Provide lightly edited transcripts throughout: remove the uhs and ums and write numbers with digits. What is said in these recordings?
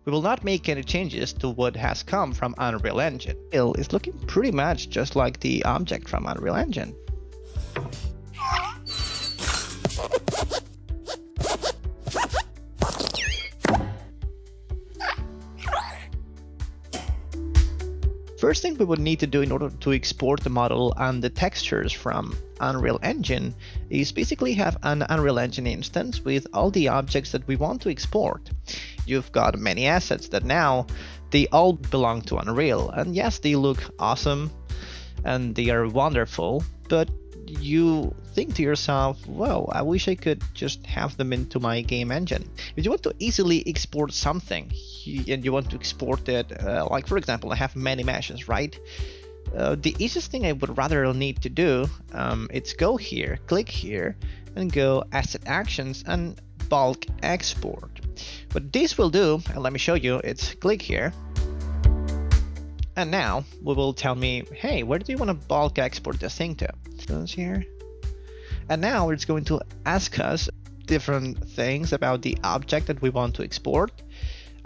We will not make any changes to what has come from Unreal Engine. It is looking pretty much just like the object from Unreal Engine. First thing we would need to do in order to export the model and the textures from Unreal Engine is basically have an Unreal Engine instance with all the objects that we want to export. You've got many assets that now they all belong to Unreal, and yes, they look awesome and they are wonderful, but you think to yourself, well, I wish I could just have them into my game engine. If you want to easily export something and you want to export it, like for example, I have many meshes, right? The easiest thing I would rather need to do is go here, click here, and go Asset Actions and Bulk Export. What this will do, and let me show you, it's click here. And now it will tell me, hey, where do you want to bulk export this thing to? Goes here. And now it's going to ask us different things about the object that we want to export.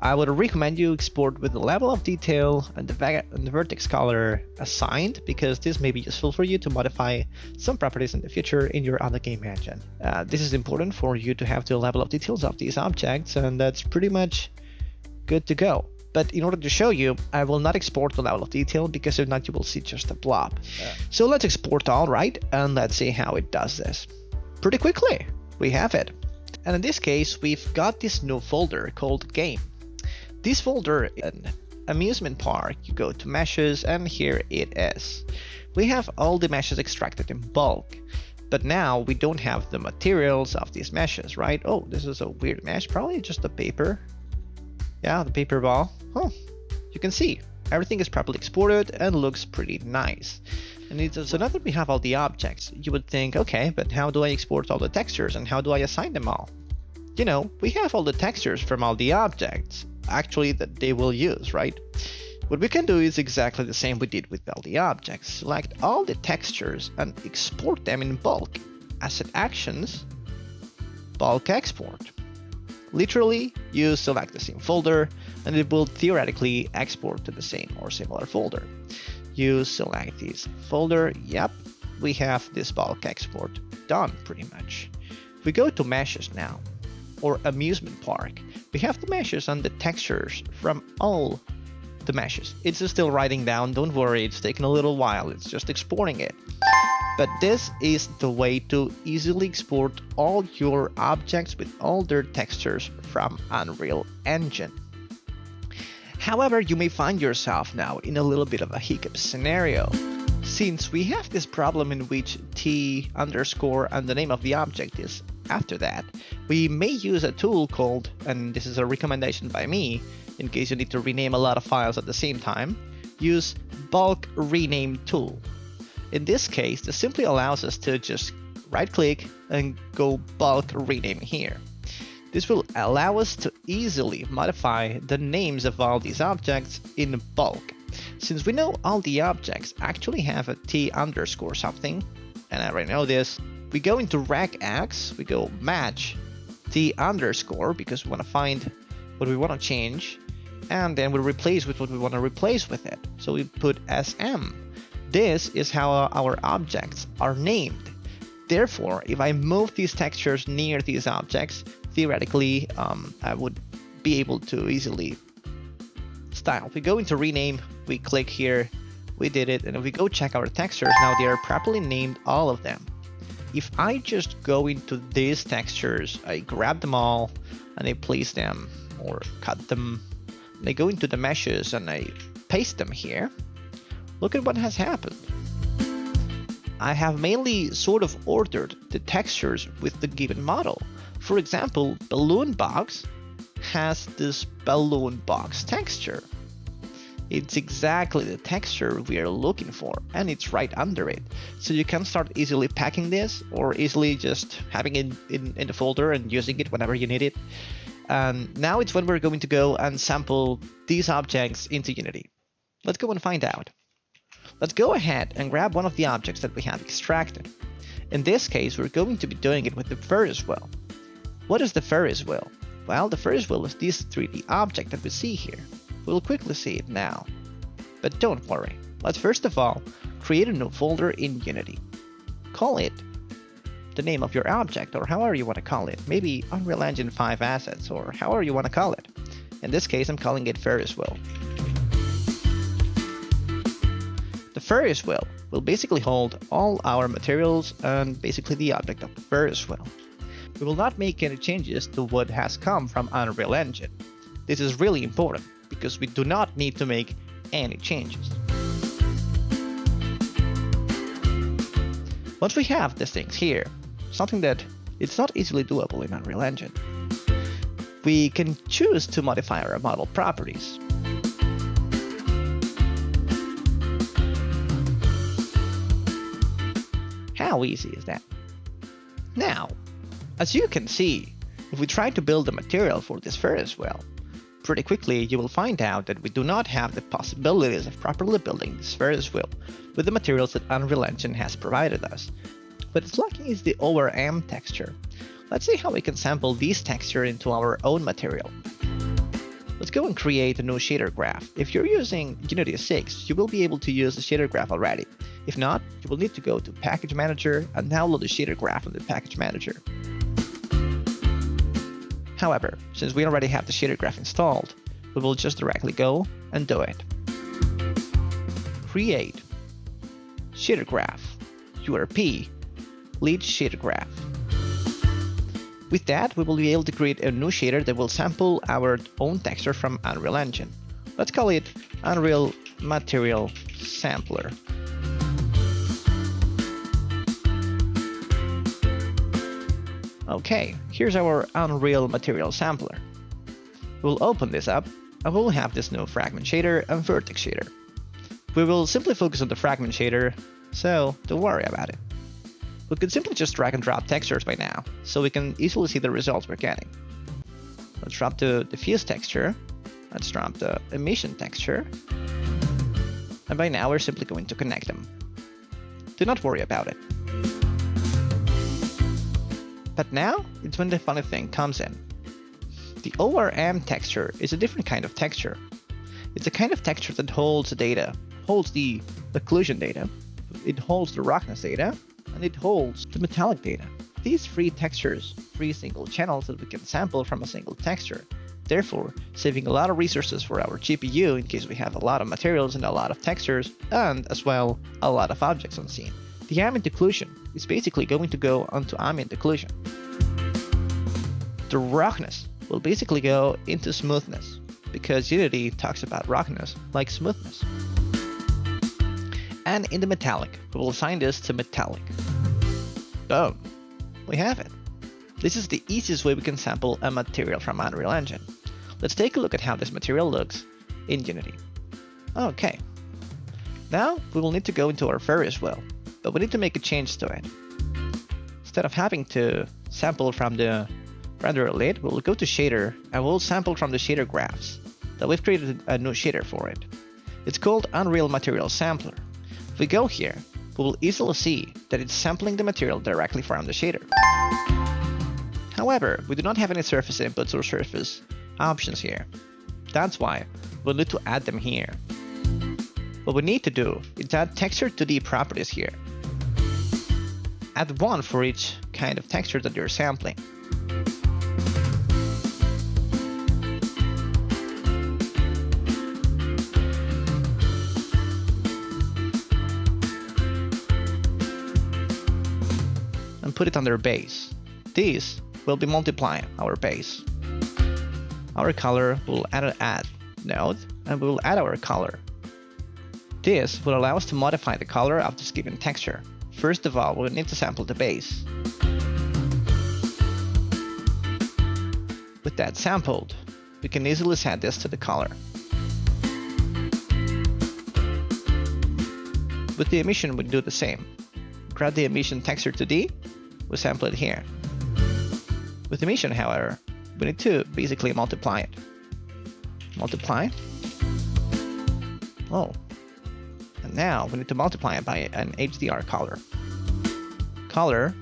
I would recommend you export with the level of detail and the vertex color assigned, because this may be useful for you to modify some properties in the future in your other game engine. This is important for you to have the level of details of these objects, and that's pretty much good to go. But in order to show you, I will not export the level of detail, because if not, you will see just a blob. So let's export all, right? And let's see how it does this. Pretty quickly, we have it. And in this case, we've got this new folder called Game. This folder is an amusement park. You go to Meshes, and here it is. We have all the meshes extracted in bulk. But now we don't have the materials of these meshes, right? Oh, this is a weird mesh, probably just a paper. Yeah, the paper ball. Oh, you can see everything is properly exported and looks pretty nice. And so now that we have all the objects, you would think, okay, but how do I export all the textures and how do I assign them all? You know, we have all the textures from all the objects, actually, that they will use, right? What we can do is exactly the same we did with all the objects. Select all the textures and export them in bulk. Asset Actions, Bulk Export. Literally, you select the same folder and it will theoretically export to the same or similar folder. You select this folder, yep, we have this bulk export done pretty much. If we go to Meshes now, or Amusement Park, we have the meshes and the textures from all the meshes. It's still writing down, don't worry, it's taking a little while, it's just exporting it. But this is the way to easily export all your objects with all their textures from Unreal Engine. However, you may find yourself now in a little bit of a hiccup scenario, since we have this problem in which t underscore and the name of the object is after that. We may use a tool called, and this is a recommendation by me, in case you need to rename a lot of files at the same time, use bulk rename tool. In this case, this simply allows us to just right click and go bulk rename here. This will allow us to easily modify the names of all these objects in bulk. Since we know all the objects actually have a t underscore something, and I already know this, we go into regex, we go match t underscore because we want to find what we want to change, and then we replace with what we want to replace with it. So we put sm. This is how our objects are named. Therefore, if I move these textures near these objects, theoretically, I would be able to easily style. If we go into rename, we click here, we did it, and if we go check our textures, now they are properly named, all of them. If I just go into these textures, I grab them all and I place them or cut them, and I go into the meshes and I paste them here. Look at what has happened. I have mainly sort of ordered the textures with the given model. For example, Balloon Box has this Balloon Box texture. It's exactly the texture we are looking for, and it's right under it. So you can start easily packing this, or easily just having it in the folder and using it whenever you need it. And now it's when we're going to go and sample these objects into Unity. Let's go and find out. Let's go ahead and grab one of the objects that we have extracted. In this case, we're going to be doing it with the Ferris wheel. What is the Ferris wheel? Well, the first wheel is this 3D object that we see here. We'll quickly see it now. But don't worry, let's first of all create a new folder in Unity. Call it the name of your object, or however you want to call it. Maybe Unreal Engine 5 Assets, or however you want to call it. In this case, I'm calling it Ferris wheel. The Ferris wheel will basically hold all our materials and basically the object of the Ferris wheel. We will not make any changes to what has come from Unreal Engine. This is really important because we do not need to make any changes. Once we have these things here, something that it's not easily doable in Unreal Engine, we can choose to modify our model properties. How easy is that? Now, as you can see, if we try to build a material for this Ferris wheel, pretty quickly you will find out that we do not have the possibilities of properly building this Ferris wheel with the materials that Unreal Engine has provided us. But it's lucky is the ORM texture. Let's see how we can sample this texture into our own material. Let's go and create a new shader graph. If you're using Unity 6, you will be able to use the shader graph already. If not, you will need to go to Package Manager and download the shader graph from the Package Manager. However, since we already have the shader graph installed, we will just directly go and do it. Create shader graph, URP, lead shader graph. With that, we will be able to create a new shader that will sample our own texture from Unreal Engine. Let's call it Unreal Material Sampler. Okay, here's our Unreal Material Sampler. We'll open this up and we'll have this new fragment shader and vertex shader. We will simply focus on the fragment shader, so don't worry about it. We could simply just drag and drop textures by now, so we can easily see the results we're getting. Let's drop the diffuse texture, let's drop the emission texture, and by now we're simply going to connect them. Do not worry about it. But now, it's when the funny thing comes in. The ORM texture is a different kind of texture. It's a kind of texture that holds the data, holds the occlusion data, it holds the roughness data, and it holds the metallic data. These three textures, three single channels that we can sample from a single texture, therefore saving a lot of resources for our GPU in case we have a lot of materials and a lot of textures, and as well, a lot of objects on scene. The ambient occlusion is basically going to go onto ambient occlusion. The roughness will basically go into smoothness, because Unity talks about roughness like smoothness. And in the metallic, we will assign this to metallic. Boom! We have it. This is the easiest way we can sample a material from Unreal Engine. Let's take a look at how this material looks in Unity. Okay. Now we will need to go into our Ferris wheel, but we need to make a change to it. Instead of having to sample from the renderer lid, we'll go to shader and we'll sample from the shader graphs that we've created a new shader for it. It's called Unreal Material Sampler. If we go here, we will easily see that it's sampling the material directly from the shader. However, we do not have any surface inputs or surface options here. That's why we'll need to add them here. What we need to do is add texture 2D properties here. Add one for each kind of texture that you're sampling. And put it under base. This will be multiplying our base. Our color will add an add node, and we will add our color. This will allow us to modify the color of this given texture. First of all, we need to sample the base. With that sampled, we can easily set this to the color. With the emission, we do the same. Grab the emission texture 2D, we sample it here. With emission, however, we need to basically multiply it. Multiply. Oh. And now we need to multiply it by an HDR color. Color.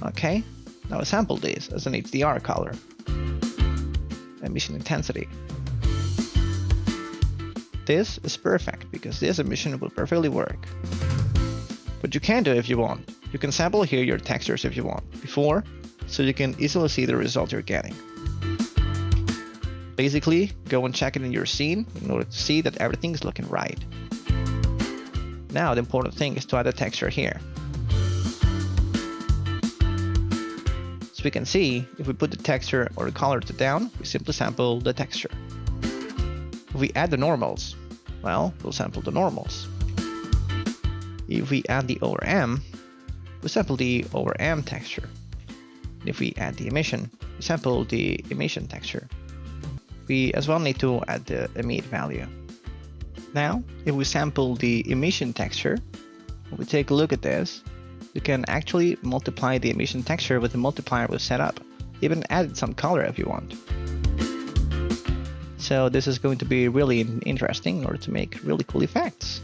Okay. Now sample this as an HDR color. Emission intensity. This is perfect because this emission will perfectly work. But you can do if you want. You can sample here your textures if you want before, so you can easily see the result you're getting. Basically, go and check it in your scene in order to see that everything is looking right. Now the important thing is to add a texture here. As we can see, if we put the texture or the color to down, we simply sample the texture. If we add the normals, well, we'll sample the normals. If we add the ORM, we sample the ORM texture. If we add the emission, we sample the emission texture. We as well need to add the emit value. Now, if we sample the emission texture, when we take a look at this, you can actually multiply the emission texture with the multiplier we've set up. Even add some color if you want. So this is going to be really interesting in order to make really cool effects.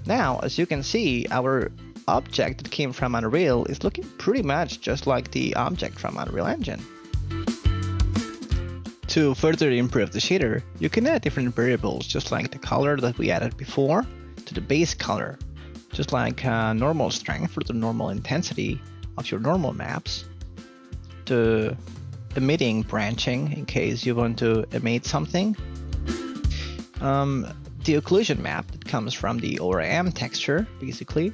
Now, as you can see, our object that came from Unreal is looking pretty much just like the object from Unreal Engine. To further improve the shader, you can add different variables, just like the color that we added before, to the base color, just like normal strength or the normal intensity of your normal maps, to emitting branching in case you want to emit something, the occlusion map that comes from the ORM texture, basically,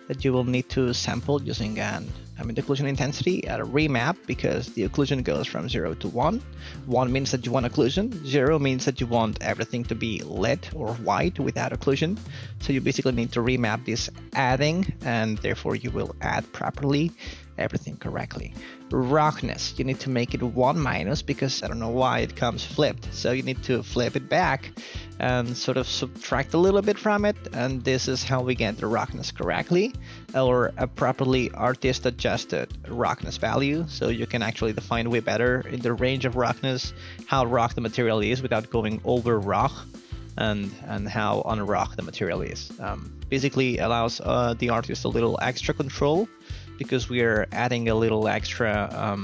that you will need to sample using the occlusion intensity at a remap, because the occlusion goes from 0 to 1. 1 means that you want occlusion, 0 means that you want everything to be lit or white without occlusion. So you basically need to remap this adding, and therefore you will add properly everything correctly. Roughness, you need to make it 1- because I don't know why it comes flipped. So you need to flip it back and sort of subtract a little bit from it, and this is how we get the roughness correctly, or a properly artist adjusted roughness value, so you can actually define way better in the range of roughness how rough the material is without going over rough, and how unrough the material is. Basically allows the artist a little extra control, because we are adding a little extra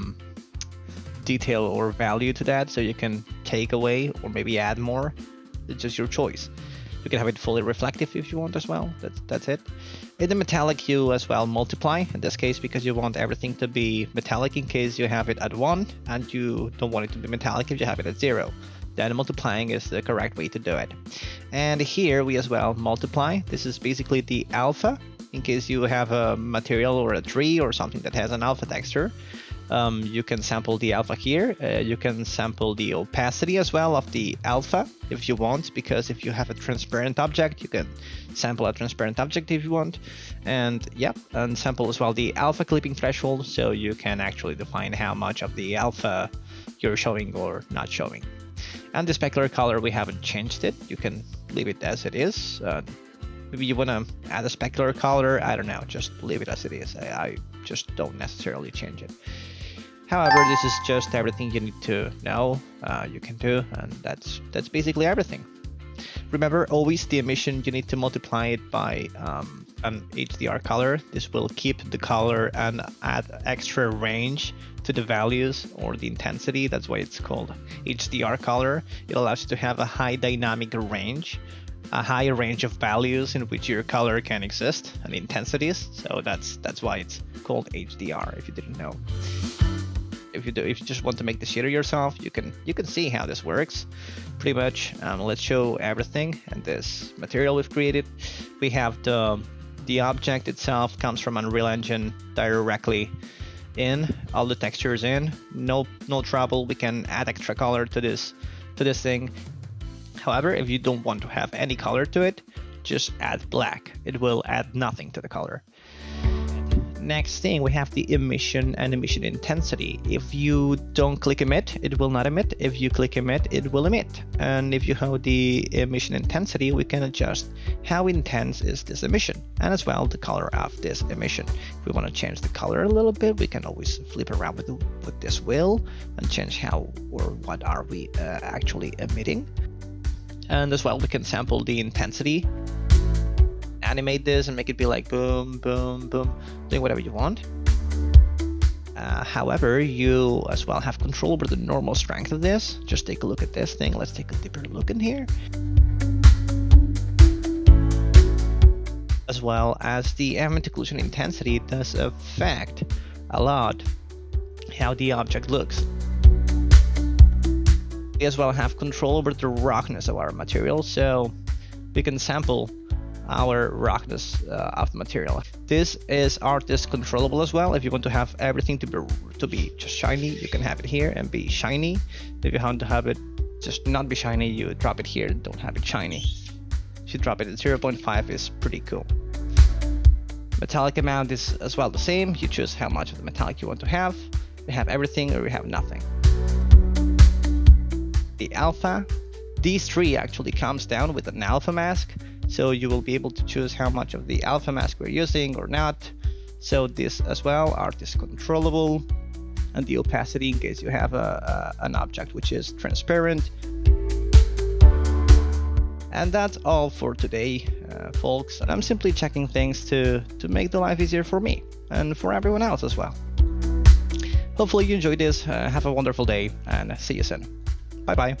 detail or value to that, so you can take away or maybe add more. It's just your choice. You can have it fully reflective if you want as well. That's it. In the metallic hue as well, multiply in this case, because you want everything to be metallic in case you have it at 1, and you don't want it to be metallic if you have it at 0. Then multiplying is the correct way to do it. And here we as well multiply. This is basically the alpha, in case you have a material or a tree or something that has an alpha texture. You can sample the alpha here. You can sample the opacity as well of the alpha if you want, because if you have a transparent object, you can sample a transparent object if you want. And yeah, and sample as well the alpha clipping threshold, so you can actually define how much of the alpha you're showing or not showing. And the specular color, we haven't changed it. You can leave it as it is. Maybe you want to add a specular color, I don't know, just leave it as it is. I just don't necessarily change it. However, this is just everything you need to know you can do, and that's basically everything. Remember, always the emission, you need to multiply it by an HDR color. This will keep the color and add extra range to the values or the intensity. That's why it's called HDR color. It allows you to have a high dynamic range, a higher range of values in which your color can exist and intensities. So that's why it's called HDR, if you didn't know. If you just want to make the shader yourself, you can see how this works pretty much. Let's show everything. And this material we've created, we have the object itself comes from Unreal Engine directly in, all the textures in, no trouble. We can add extra color to this thing. However, if you don't want to have any color to it, just add black. It will add nothing to the color. Next thing, we have the emission and emission intensity. If you don't click emit, it will not emit. If you click emit, it will emit. And if you have the emission intensity, we can adjust how intense is this emission, and as well the color of this emission. If we want to change the color a little bit, we can always flip around with this wheel and change how or what are we actually emitting. And as well, we can sample the intensity, animate this and make it be like boom, boom, boom, doing whatever you want. However, you as well have control over the normal strength of this. Just take a look at this thing. Let's take a deeper look in here. As well as the ambient occlusion intensity does affect a lot how the object looks. We as well have control over the roughness of our material, so we can sample our roughness of the material. This is artist controllable as well. If you want to have everything to be just shiny, you can have it here and be shiny. If you want to have it just not be shiny, you drop it here and don't have it shiny. If you drop it at 0.5, is pretty cool. Metallic amount is as well the same. You choose how much of the metallic you want to have. We have everything or we have nothing. The alpha, these three actually comes down with an alpha mask. So you will be able to choose how much of the alpha mask we're using or not. So this as well, artist controllable, and the opacity in case you have an object which is transparent. And that's all for today, folks. And I'm simply checking things to make the life easier for me and for everyone else as well. Hopefully you enjoyed this. Have a wonderful day and see you soon. Bye bye.